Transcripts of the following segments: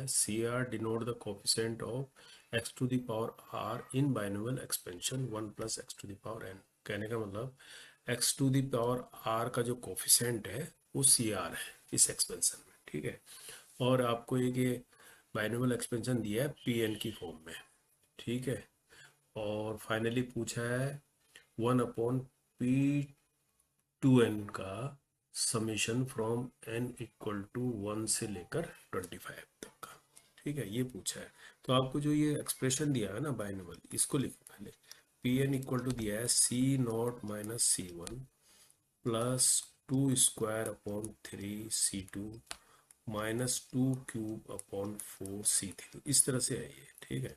है C r denote the coefficient of x to the power r in binomial expansion 1 plus x to the power n. कहने का मतलब x to the power r का जो coefficient है वो C R है इस एक्सपेंशन में, ठीक है। और आपको एक ये बाइनोमियल एक्सपेंशन दिया है पी एन की फॉर्म में, ठीक है। और फाइनली पूछा है 1/p2n का summation from n equal to 1 से लेकर 25 तक का, ठीक है, ये पूछा है। तो आपको जो ये एक्सप्रेशन दिया है ना बाइनोमियल, इसको लिखो पहले। पी एन इक्वल टू दिया है C nought minus C one plus 2² upon 3 C2 minus 2³ upon 4 C3, इस तरह से है ये, ठीक है।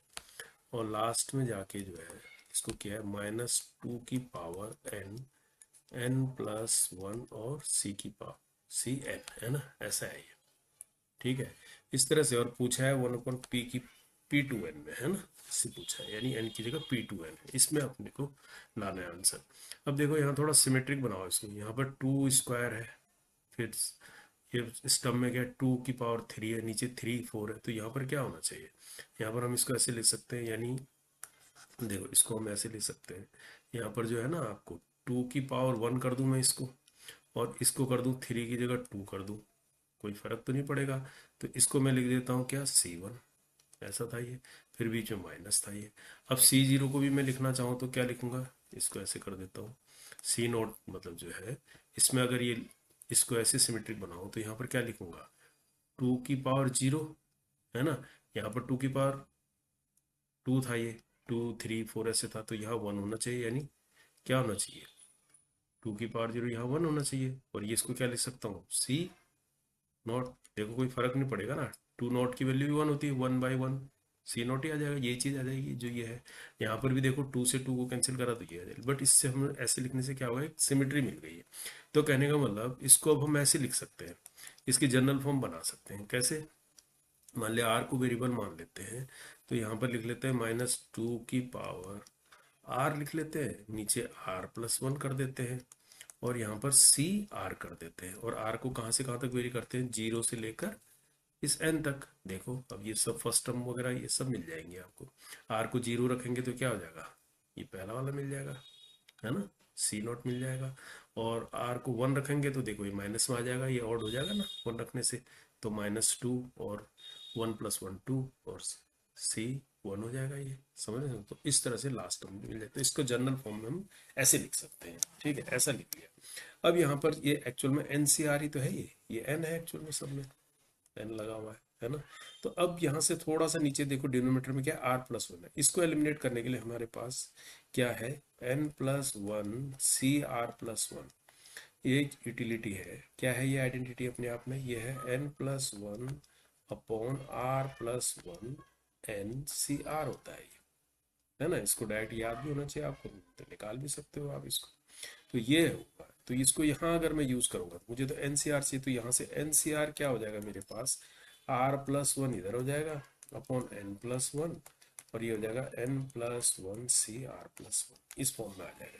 और लास्ट में जाके जो है इसको क्या है -2 की पावर n+1 और c की पावर Cn, है ना, ऐसा है ये, ठीक है। इस तरह से। और पूछा है 1/p की P2n में, है ना, इससे पूछा है, यानी n की जगह P2n है, इसमें अपने को लाना है आंसर। अब देखो यहाँ थोड़ा सिमेट्रिक बनाओ इसको, यहाँ पर 2² है, फिर ये इस टर्म में क्या है 2 की पावर 3 है, नीचे 3 4 है, तो यहाँ पर क्या होना चाहिए, यहाँ पर हम इसको ऐसे लिख सकते हैं, यानी देखो इसको हम ऐसे लिख सकते हैं, यहाँ पर जो है ना आपको 2 की पावर 1 कर दूं मैं इसको, और इसको कर दूं 3 की जगह 2 कर दूं, कोई फर्क तो नहीं पड़ेगा। तो इसको मैं लिख देता हूँ क्या C1, ऐसा था ये, फिर बीच में माइनस था ये। अब C0 को भी मैं लिखना चाहूँ तो क्या लिखूंगा, इसको ऐसे कर देता हूँ C0, मतलब जो है इसमें अगर ये इसको ऐसे सिमेट्रिक बनाऊँ तो यहाँ पर क्या लिखूंगा 2 की पावर 0, है ना, यहाँ पर 2 था, ये 2 3 4 ऐसे था, तो यहाँ 1 होना चाहिए, यानी क्या होना चाहिए 2 की पावर 0 यहाँ 1 होना चाहिए। और ये इसको क्या लिख सकता हूँ C0, देखो कोई फर्क नहीं पड़ेगा ना, 2 नॉट की वैल्यू भी 1 होती है, 1/1 C0 ही आ जाएगा, ये चीज़ आ जाएगी जो ये है। यहाँ पर भी देखो 2 से 2 को कैंसिल करा तो ये आ जाएगा, बट इससे हम ऐसे लिखने से क्या होगा, एक सिमेट्री मिल गई है। तो कहने का मतलब इसको अब हम ऐसे लिख सकते हैं, इसकी जनरल फॉर्म बना सकते हैं, कैसे, मान लिया आर को वेरिएबल मान लेते हैं, तो यहाँ पर लिख लेते हैं -2 की पावर आर लिख लेते हैं, नीचे r+1 कर देते हैं, और यहाँ पर सी आर कर देते हैं। और आर को कहाँ से कहाँ तक वेरी करते हैं, 0 से लेकर इस n तक। देखो अब ये सब फर्स्ट टर्म वगैरह ये सब मिल जाएंगे आपको। आर को 0 रखेंगे तो क्या हो जाएगा, ये पहला वाला मिल जाएगा, है ना, C0 मिल जाएगा। और आर को 1 रखेंगे तो देखो ये माइनस में आ जाएगा, ये ऑड हो जाएगा ना 1 रखने से, तो -2 और 1+1 2 और C1 हो जाएगा, ये समझ रहे हो। तो इस तरह से लास्ट टर्म मिल जाता है, इसको जनरल फॉर्म में हम ऐसे लिख सकते हैं, ठीक है, ऐसा लिख लिया। अब यहाँ पर ये एक्चुअल में NCR ही तो है, ये n है एक्चुअल में, सब में n लगा हुआ है ना। तो अब यहाँ से थोड़ा सा नीचे देखो, डिनोमिनेटर में क्या है r+1 है, इसको एलिमिनेट करने के लिए हमारे पास क्या है n+1 CR+1, ये इन है, क्या है ये आइडेंटिटी अपने आप में, ये है n+1 अपॉन r+1 NCR होता है ये, है ना। इसको डायरेक्ट याद भी होना चाहिए आपको, तो निकाल भी सकते हो आप इसको। तो ये होगा, तो इसको यहाँ अगर मैं यूज करूंगा तो मुझे तो NCR चाहिए, तो यहाँ से NCR क्या हो जाएगा मेरे पास, r+1 इधर हो जाएगा अपॉन n+1, और ये हो जाएगा n+1 CR+1, इस फॉर्म में आ जाएगा।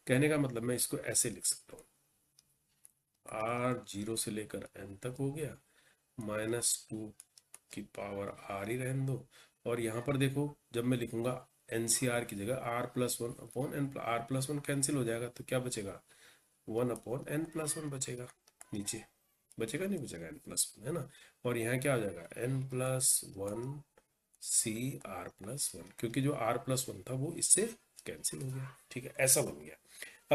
कहने का मतलब मैं इसको ऐसे लिख सकता हूँ, r 0 से लेकर n तक हो गया, -2 की पावर r ही रहने दो। और यहाँ पर देखो जब मैं लिखूंगा NCR की जगह r+1 upon n, r+1 cancel हो जाएगा, तो क्या बचेगा 1/n+1 बचेगा, नीचे बचेगा नहीं बचेगा n+1, है ना। और यहाँ क्या हो जाएगा n+1 CR+1, क्योंकि जो r+1 था वो इससे कैंसिल हो गया, ठीक है, ऐसा बन गया।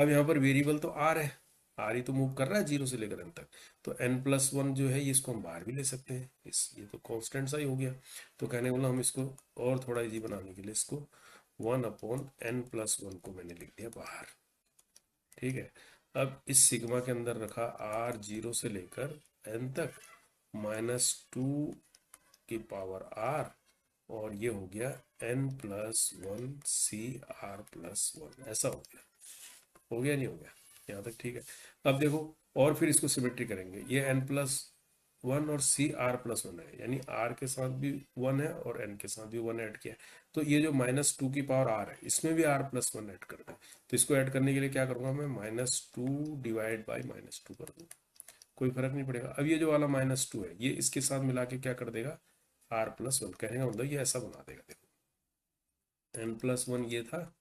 अब यहाँ पर वेरिएबल तो r है, r ही तो मूव कर रहा है 0 से लेकर n तक, तो n+1 जो है ये इसको हम बाहर भी ले सकते हैं, ये तो कांस्टेंट सा ही हो गया। तो कहने वाला हम इसको और थोड़ा इजी बनाने के लिए इसको 1/n+1 को मैंने लिख दिया बाहर, ठीक है। अब इस सिग्मा के अंदर रखा r 0 से लेकर n तक -2 की पावर r, और ये हो गया n+1 CR+1, ऐसा हो गया नहीं हो गया यहाँ तक, ठीक है। अब देखो और फिर इसको सिमेट्री करेंगे, ये n+1 और CR+1 है, यानी r के साथ भी 1 है और n के साथ भी 1 ऐड किया है, तो ये जो -2 की पावर r है इसमें भी r+1 ऐड कर दें। तो इसको ऐड करने के लिए क्या करूँगा मैं, -2 डिवाइड बाई -2 कर दूँ, कोई फर्क नहीं पड़ेगा। अब ये जो वाला -2 है ये इसके साथ मिला के क्या कर देगा r+1, कहने का मतलब ये ऐसा बना देगा, देखो n+1 ये था,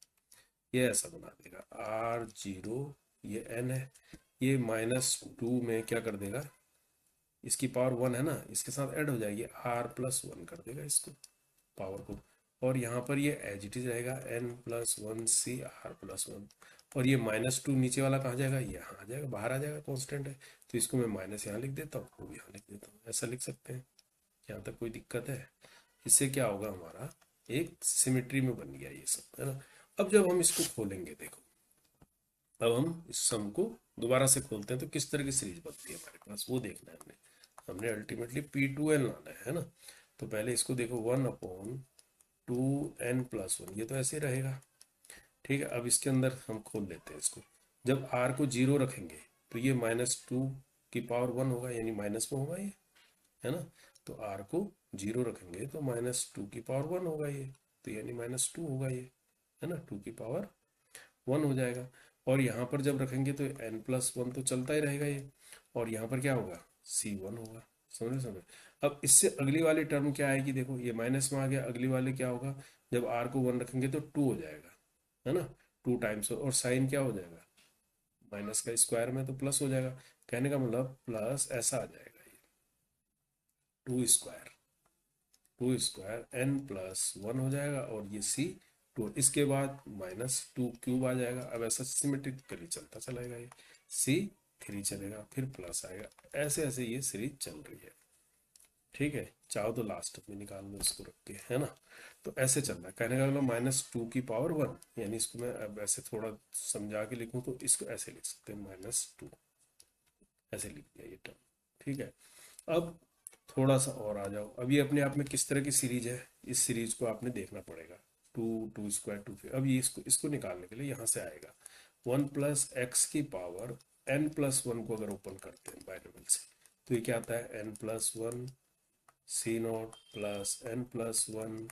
ये ऐसा बना देगा r0, ये n है, ये -2 में क्या कर देगा, इसकी पावर 1 है ना, इसके साथ ऐड हो जाएगी, r+1 कर देगा इसको पावर को, और यहाँ पर ये एज इट इज रहेगा n+1 c r+1, और ये -2 नीचे वाला कहाँ जाएगा, यहाँ आ जाएगा, बाहर आ जाएगा, कांस्टेंट है, तो इसको मैं माइनस यहाँ लिख देता हूँ, वो यहाँ लिख देता हूँ, ऐसा लिख सकते हैं। यहाँ तक कोई दिक्कत है? इससे क्या होगा, हमारा एक सिमेट्री में बन गया ये सब, है ना। अब जब हम इसको खोलेंगे, देखो अब हम इस सम को दोबारा से खोलते हैं तो किस तरह की सीरीज बनती है हमारे पास, वो देखना है हमने। हमने अल्टीमेटली P2N लाना है ना। तो पहले इसको देखो, 1/2n+1, ये तो ऐसे ही रहेगा, ठीक है। अब इसके अंदर हम खोल लेते हैं इसको, जब r को 0 रखेंगे तो ये -2 की पावर 1 होगा, यानी माइनस में होगा ये, है ना। तो r को 0 रखेंगे तो -2 की पावर 1 होगा ये, तो यानी -2 होगा ये, है ना, 2 की पावर 1 हो जाएगा। और यहाँ पर जब रखेंगे तो n+1 तो चलता ही रहेगा ये, और यहाँ पर क्या होगा, c1 होगा, समझे। अब इससे अगली वाली टर्म क्या आएगी, देखो ये माइनस में आ गया, अगली वाले क्या होगा, जब r को 1 रखेंगे तो 2 हो जाएगा, है ना, 2 टाइम्स, और साइन क्या हो जाएगा, माइनस का स्क्वायर में तो प्लस हो जाएगा, कहने का मतलब प्लस ऐसा आ जाएगा ये, 2 स्क्वायर n+1 हो जाएगा, और ये c2, इसके बाद -2³ आ जाएगा। अब ऐसा सिमेट्रिकली चलता चलेगा, ये c3 चलेगा, फिर प्लस आएगा, ऐसे ऐसे ये सीरीज चल रही है, ठीक है। चाहो तो लास्ट में निकाल लो इसको रख के, है ना। तो ऐसे चल रहा है, कहने का मतलब -2 की पावर 1, यानी इसको मैं अब ऐसे थोड़ा समझा के लिखूं तो इसको ऐसे लिख सकते हैं, -2, ऐसे लिख दिया ये टर्म, ठीक है। अब थोड़ा सा और आ जाओ, अब ये अपने आप में किस तरह की सीरीज है, इस सीरीज को आपने देखना पड़ेगा, 2 2 स्क्वायर 2, अब ये इसको निकालने के लिए यहाँ से आएगा 1+x⁻n+1 को अगर ओपन करते हैं बाइनोमियल से, तो ये क्या आता है, n+1 c0 plus n+1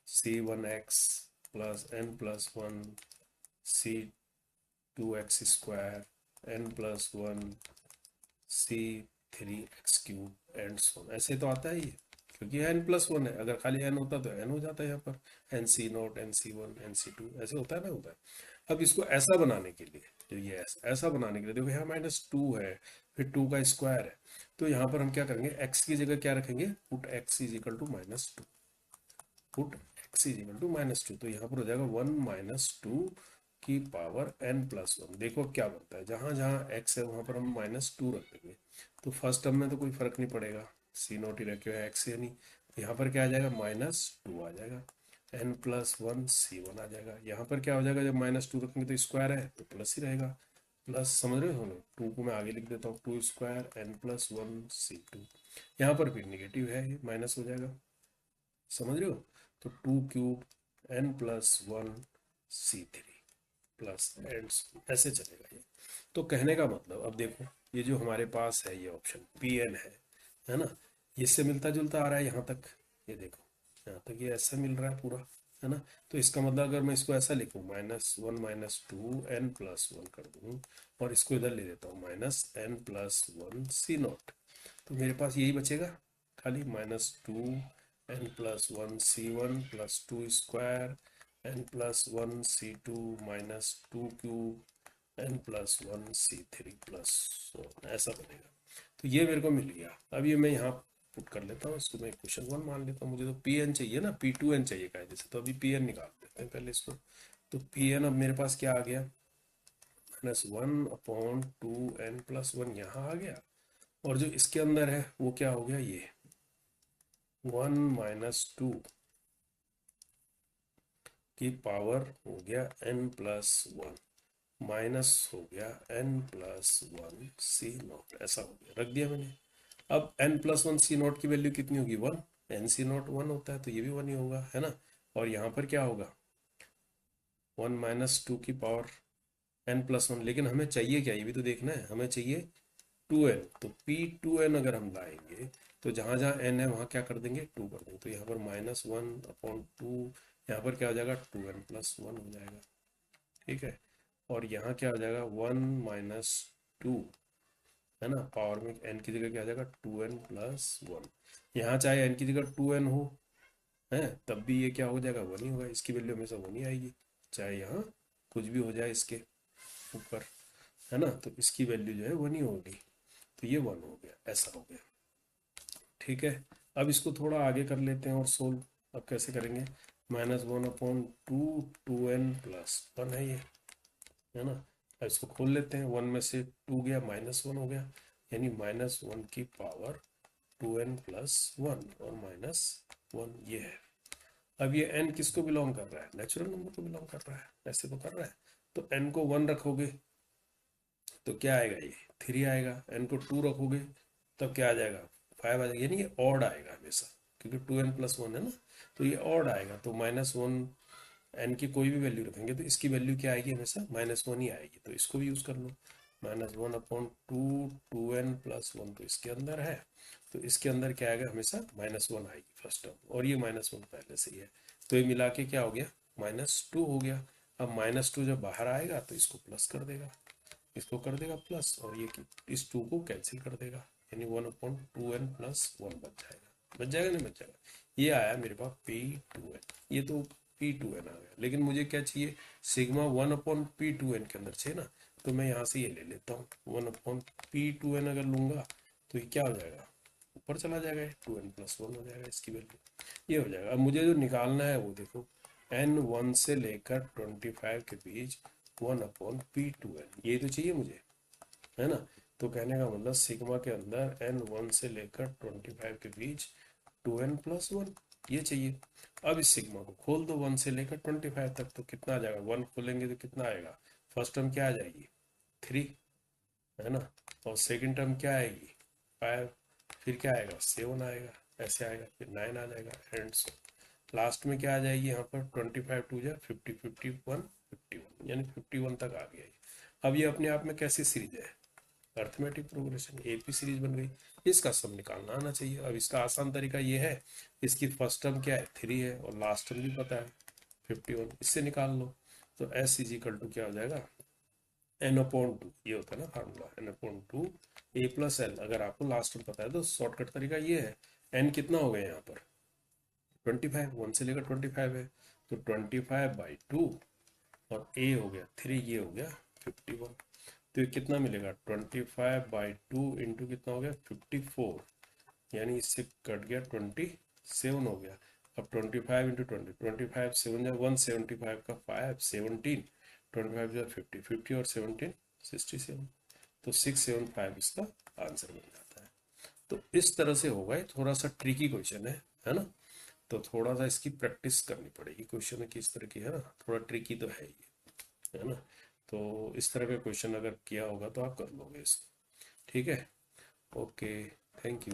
c1x plus n+1 c2x² n+1 c3x³ and so, ऐसे तो आता है ये, क्योंकि n+1 है, अगर खाली n होता तो n हो जाता है यहाँ पर, nc0 nc1 nc2 ऐसे होता है ना, होता है। अब इसको ऐसा बनाने के लिए, जो ये ऐसा बनाने के लिए, देखो यहाँ -2 है, फिर 2 का स्क्वायर है, तो यहाँ पर हम क्या करेंगे, x की जगह क्या रखेंगे, put x equal to -2, put x equal to -2, तो यहाँ पर हो जाएगा 1 - 2 की पावर n+1। देखो क्या बनता है, जहाँ जहाँ x है वहाँ पर हम -2 रख देंगे, तो फर्स्ट टर्म में तो कोई फर्क नहीं पड़ेगा, c0 ही रखे हुए x, यानी यहाँ पर क्या आ जाएगा, -2 आ जाएगा, n+1 c1 आ जाएगा। यहाँ पर क्या हो जाएगा, जब -2 रखेंगे तो स्क्वायर है तो प्लस ही रहेगा, प्लस, समझ रहे हो हम लोग, 2 को मैं आगे लिख देता हूँ, 2 स्क्वायर n+1 c2, यहाँ पर फिर निगेटिव है, ये माइनस हो जाएगा, समझ रहे हो। तो 2³ n+1 c3 प्लस एंड ऐसे चलेगा ये। तो कहने का मतलब, अब देखो ये जो हमारे पास है ये ऑप्शन Pn है ना, इससे मिलता जुलता आ रहा है यहाँ तक, ये देखो यहाँ तक ये ऐसा मिल रहा है पूरा, है ना। तो इसका मतलब अगर मैं इसको ऐसा लिखूँ, -1 - 2 n+1 कर दूँ, और इसको इधर ले देता हूँ -n+1 c0, तो मेरे पास यही बचेगा खाली, -2 n+1 c1 plus 2 square n+1 c2 -2³ n+1 c3 plus, ऐसा बनेगा। तो ये मेरे को मिल गया। अब ये मैं यहाँ पुट कर लेता हूँ, इसको मैं क्वेश्चन 1 मान लेता हूँ, मुझे तो Pn चाहिए ना, P2N चाहिए कायदे से, तो अभी Pn निकाल देते हैं पहले इसको। तो Pn अब मेरे पास क्या आ गया, -1/2n+1 यहाँ आ गया, और जो इसके अंदर है वो क्या हो गया, ये 1 - 2 की पावर हो गया n+1, माइनस हो गया n+1 c0, ऐसा हो गया, रख दिया मैंने। अब n+1 c0 की वैल्यू कितनी होगी, 1, nc0 1 होता है, तो ये भी 1 ही होगा, है ना। और यहाँ पर क्या होगा, 1 - 2 की पावर n+1, लेकिन हमें चाहिए क्या, ये भी तो देखना है, हमें चाहिए 2n, तो P2n अगर हम लाएंगे तो जहाँ जहाँ n है वहाँ क्या कर देंगे, 2 कर देंगे, तो यहाँ पर -1/2, यहाँ पर क्या हो जाएगा, 2n+1 हो जाएगा, ठीक है। और यहाँ क्या हो जाएगा, 1 - 2 है ना। पावर में n की जगह क्या आ जाएगा 2n+1। यहाँ चाहे n की जगह 2n हो, है, तब भी ये क्या हो जाएगा 1 ही होगा, इसकी वैल्यू हमेशा 1 ही आएगी, चाहे यहाँ कुछ भी हो जाए इसके ऊपर, है ना। तो इसकी वैल्यू जो है 1 ही होगी, तो ये 1 हो गया, ऐसा हो गया। ठीक है, अब इसको थोड़ा आगे कर लेते हैं और सोल्व। अब कैसे करेंगे, -1/2 2n+1 है ये, है ना। अब इसको खोल लेते हैं, 1 में से 2 गया -1 हो गया, यानी -1 की पावर 2n+1 और -1 ये है। अब ये n किसको बिलोंग कर रहा है, नेचुरल नंबर को बिलोंग कर रहा है, ऐसे तो कर रहा है। तो n को 1 रखोगे तो क्या आएगा, ये 3 आएगा। n को 2 रखोगे तब क्या आ जाएगा, 5 आ जाएगा, यानी ये ऑड आएगा हमेशा, क्योंकि 2n+1 है ना, तो ये ऑड आएगा। तो -1 n की कोई भी वैल्यू रखेंगे तो इसकी वैल्यू क्या आएगी, हमेशा -1 ही आएगी, तो इसको भी यूज़ कर लो। -1/2 2n+1 तो इसके अंदर है, तो इसके अंदर क्या आएगा, हमेशा -1 आएगी फर्स्ट टर्म, और ये -1 पहले से ही है, तो ये मिला के क्या हो गया, -2 हो गया। अब -2 जब बाहर आएगा तो इसको प्लस कर देगा, इसको कर देगा प्लस, और ये इस 2 को कैंसिल कर देगा, यानी 1/2n+1 बच जाएगा नहीं बच जाएगा। ये आया मेरे पास P2n, ये तो P2n आ गया, लेकिन मुझे क्या चाहिए, सिग्मा 1/P2n के अंदर चाहिए ना, तो मैं यहाँ से ये ले लेता हूँ 1/P2n, अगर लूंगा तो ये क्या हो जाएगा, ऊपर चला जाएगा, 2n+1 हो जाएगा इसकी वैल्यू, ये हो जाएगा। अब मुझे जो निकालना है वो देखो, n 1 से लेकर 25 के बीच 1/P2n, ये तो चाहिए मुझे, है ना। तो कहने का मतलब सिग्मा के अंदर n 1 से लेकर 25 के बीच 2n+1 ये चाहिए। अब इस सिग्मा को खोल दो 1 से लेकर 25 तक, तो कितना आ जाएगा, 1 खोलेंगे तो कितना आएगा, फर्स्ट टर्म क्या आ जाएगी 3, है ना, और सेकंड टर्म क्या आएगी 5, फिर क्या आएगा 7 आएगा, ऐसे आएगा, फिर 9 आ जाएगा, एंड सो लास्ट में क्या आ जाएगी, यहाँ पर 25 2 जा 50 51 51, यानी 51 तक आ गया ये। अब ये अपने आप में कैसी सीरीज है, अर्थमेटिक प्रोग्रेशन, एपी सीरीज बन गई। इसका सम निकालना आना चाहिए। अब इसका आसान तरीका ये है, इसकी फर्स्ट टर्म क्या है 3 है, और लास्ट टर्म भी पता है 51, इससे निकाल लो। तो s इज इक्वल टू क्या हो जाएगा, n/2, ये होता है ना फार्मूला, n/2 a+l। अगर आपको लास्ट टर्म पता है तो शॉर्टकट तरीका ये है। n कितना हो गया यहाँ पर 25, 1 से लेकर 25 है, तो 25/2, और a हो गया 3, ये हो गया 51। तो ये कितना मिलेगा, 25/2 इंटू कितना हो गया 54, यानी इससे कट गया 27 हो गया। अब 25 इंटू 25 7 जा 175 का 5 17, 25 जा 50 50 और 17 67, तो 675 इसका आंसर बन जाता है। तो इस तरह से होगा, ये थोड़ा सा ट्रिकी क्वेश्चन है ना, तो थोड़ा सा इसकी प्रैक्टिस करनी पड़ेगी। क्वेश्चन किस तरह की है ना, थोड़ा ट्रिकी तो है ये, है ना। तो इस तरह का क्वेश्चन अगर किया होगा तो आप कर लोगे इसको, ठीक है। Okay, thank you.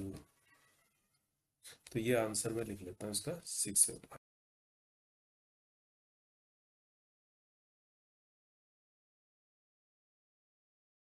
तो ये आंसर मैं लिख लेता हूँ इसका 6 से